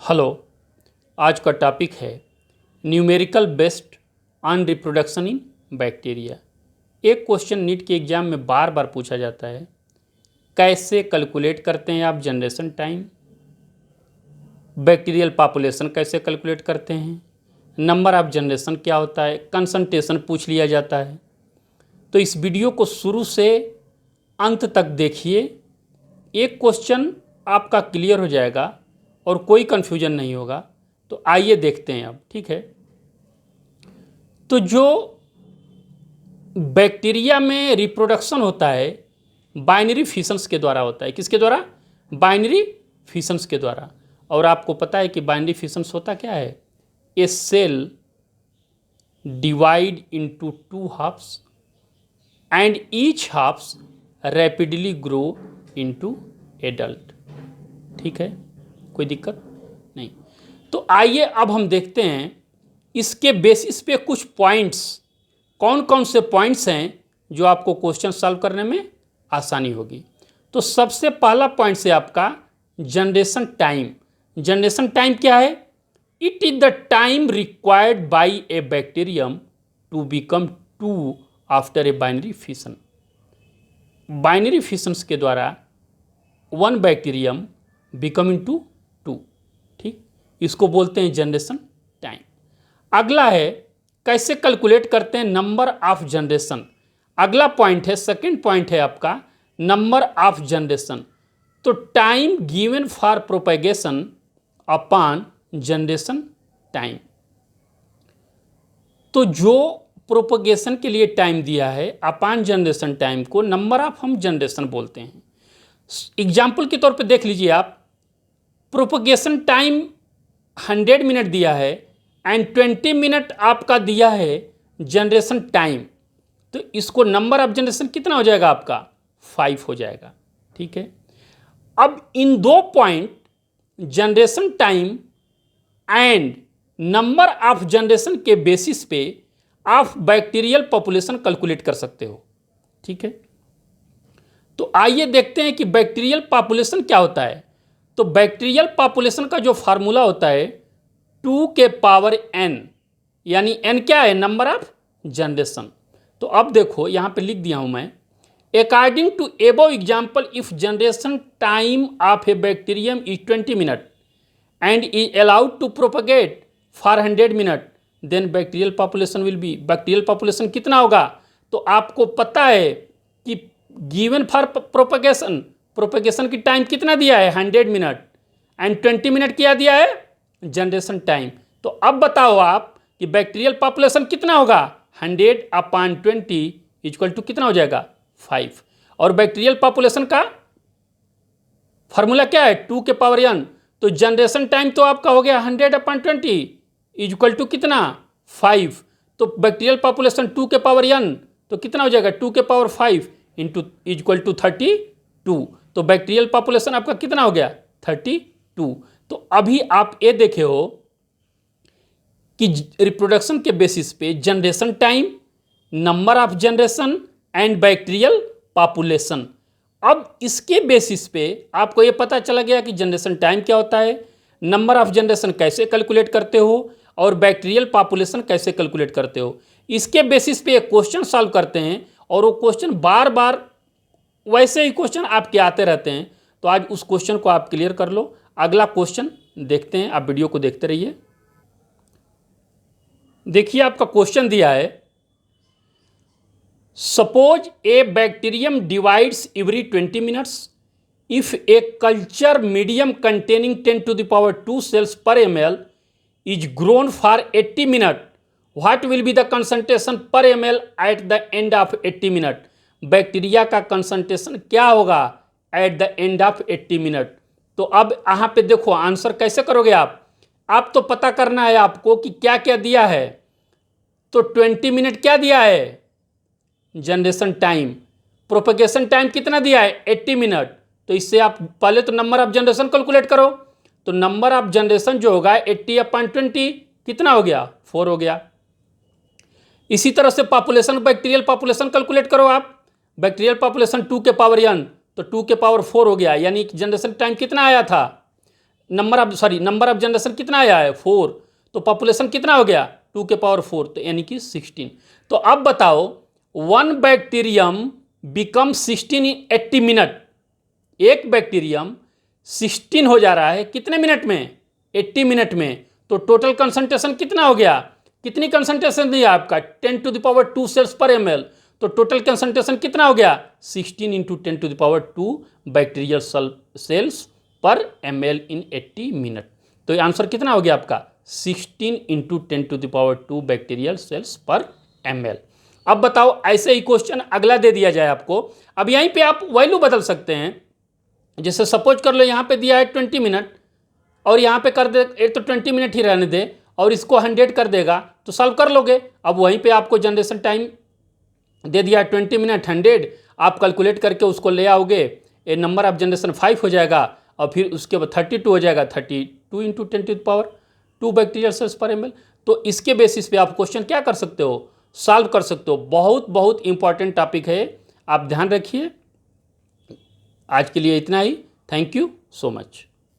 Hello, आज का topic है numerical based on reproduction in bacteria. एक क्वेश्चन नीट के एग्जाम में बार बार पूछा जाता है, कैसे कैलकुलेट करते हैं आप जनरेशन टाइम, बैक्टीरियल पॉपुलेशन कैसे कैलकुलेट करते हैं, नंबर ऑफ जनरेशन क्या होता है, कंसंट्रेशन पूछ लिया जाता है। तो इस वीडियो को शुरू से अंत तक देखिए, एक क्वेश्चन आपका क्लियर हो जाएगा और कोई कन्फ्यूजन नहीं होगा। तो आइए देखते हैं अब, ठीक है। तो जो बैक्टीरिया में रिप्रोडक्शन होता है बाइनरी फिशंस के द्वारा होता है। किसके द्वारा? बाइनरी फिशंस के द्वारा। और आपको पता है कि बाइनरी फिशंस होता क्या है? A cell divide into two halves and each halves rapidly grow into adult. ठीक है, कोई दिक्कत नहीं। तो आइए अब हम देखते हैं इसके बेसिस पे कुछ पॉइंट्स, कौन कौन से पॉइंट्स हैं जो आपको क्वेश्चन सॉल्व करने में आसानी होगी। तो सबसे पहला पॉइंट से आपका जनरेशन टाइम। जनरेशन टाइम क्या है? It is the time required by a bacterium to become two after a binary fission. Binary fissions के द्वारा one bacterium become into two, ठीक, इसको बोलते हैं जनरेशन टाइम। अगला है कैसे कैलकुलेट करते हैं नंबर ऑफ जनरेशन। अगला पॉइंट है, सेकंड पॉइंट है आपका नंबर ऑफ जनरेशन। तो time given for propagation upon generation time. तो जो प्रोपेगेशन के लिए टाइम दिया है अपॉन जनरेशन टाइम को नंबर ऑफ हम जनरेशन बोलते हैं। एग्जाम्पल के तौर पे देख लीजिए आप, प्रोपेगेशन टाइम 100 मिनट दिया है एंड 20 मिनट आपका दिया है जनरेशन टाइम। तो इसको नंबर ऑफ जनरेशन कितना हो जाएगा आपका? 5 हो जाएगा। ठीक है, अब इन दो point generation time and number of generation के बेसिस पे आप बैक्टीरियल पॉपुलेशन कैलकुलेट कर सकते हो। ठीक है, तो आइए देखते हैं कि बैक्टीरियल पॉपुलेशन क्या होता है। तो बैक्टीरियल पॉपुलेशन का जो फार्मूला होता है 2 के पावर n, यानी n क्या है? Number of generation. तो अब देखो यहाँ पे लिख दिया हूँ मैं, according to above example if generation time of a bacterium is 20 minute and is allowed to propagate for 100 minute, then bacterial population will be. Bacterial population कितना होगा? तो आपको पता है कि गिवन फॉर प्रोपेगेशन की टाइम कितना दिया है? 100 मिनट एंड 20 मिनट क्या दिया है? Generation time. तो अब बताओ आप कि बैक्टीरियल पॉपुलेशन कितना होगा? 100 अपॉन 20 इक्वल टू कितना हो जाएगा? 5। और बैक्टीरियल पॉपुलेशन का फॉर्मूला क्या है? 2 के पावर n। तो जनरेशन टाइम तो आपका हो गया 100 अपॉन 20 इक्वल टू कितना? 5। तो बैक्टीरियल पॉपुलेशन 2 के पावर n तो कितना हो जाएगा? 2 के पावर 5 इंटू इक्वल टू 32। तो बैक्टीरियल पॉपुलेशन आपका कितना हो गया? 32। तो अभी आप ये देखे हो कि रिप्रोडक्शन के बेसिस पे generation time, number of generation and bacterial population. अब इसके बेसिस पे आपको ये पता चला गया कि जनरेशन टाइम क्या होता है, नंबर ऑफ जनरेशन कैसे कैलकुलेट करते हो और बैक्टीरियल पॉपुलेशन कैसे कैलकुलेट करते हो। इसके बेसिस पे एक क्वेश्चन सॉल्व करते हैं और वो क्वेश्चन बार बार वैसे ही क्वेश्चन आपके आते रहते हैं। तो आज उस क्वेश्चन को आप क्लियर कर लो। अगला क्वेश्चन देखते हैं, आप वीडियो को देखते रहिए। देखिए आपका क्वेश्चन दिया है, suppose A bacterium divides every 20 minutes if a culture medium containing 10 to the power 2 cells per ml is grown for 80 minutes, what will be the concentration per ml at the end of 80 minutes? Bacteria का concentration क्या होगा at the end of 80 minute. तो अब यहाँ पे देखो answer कैसे करोगे आप तो पता करना है आपको कि क्या क्या दिया है। तो 20 मिनट क्या दिया है? Generation time. प्रोपेगेशन टाइम कितना दिया है? 80 मिनट। तो इससे आप पहले तो नंबर ऑफ जनरेशन कैलकुलेट करो। तो नंबर ऑफ जनरेशन जो होगा 80 अपॉन 20 कितना हो गया? 4 हो गया। इसी तरह से पॉपुलेशन, बैक्टीरियल पॉपुलेशन कैलकुलेट करो आप। बैक्टीरियल पॉपुलेशन 2 के पावर n, तो 2 के पावर 4 हो गया, यानी जनरेशन टाइम कितना आया था? नंबर ऑफ जनरेशन कितना आया है 4, तो पॉपुलेशन कितना हो गया 2 के पावर 4, तो यानी कि 16। तो अब बताओ 1 बैक्टीरियम बिकम 16 इन 80 मिनट। एक बैक्टीरियम 16 हो जा रहा है कितने मिनट में 80 मिनट में। तो टोटल कंसंट्रेशन कितना हो गया, कितनी कंसंट्रेशन दिया आपका 10 to the power 2 cells per ml। तो टोटल कंसंट्रेशन कितना हो गया 16 into 10 to the power 2 bacterial cells per ml in 80 minute. तो ये आंसर कितना हो गया आपका 16 into 10 to the power 2 bacterial cells per ml। अब बताओ ऐसे ही क्वेश्चन अगला दे दिया जाए आपको। अब यहीं पे आप वैल्यू बदल सकते हैं। जैसे सपोज कर लो यहाँ पे दिया है 20 मिनट और यहाँ पे कर दे तो 20 मिनट ही रहने दे और इसको 100 कर देगा तो सॉल्व कर लोगे। अब वहीं पे आपको जनरेशन टाइम दे दिया 20 मिनट 100, आप कैलकुलेट करके उसको ले आओगे, ए नंबर ऑफ जनरेशन 5 हो जाएगा और फिर उसके बाद 32 हो जाएगा, 32 into 10 to the power 2 bacterial cells per ml। तो इसके बेसिस पे आप क्वेश्चन क्या कर सकते हो, सॉल्व कर सकते हो। बहुत बहुत इंपॉर्टेंट टॉपिक है, आप ध्यान रखिए। आज के लिए इतना ही। Thank you so much.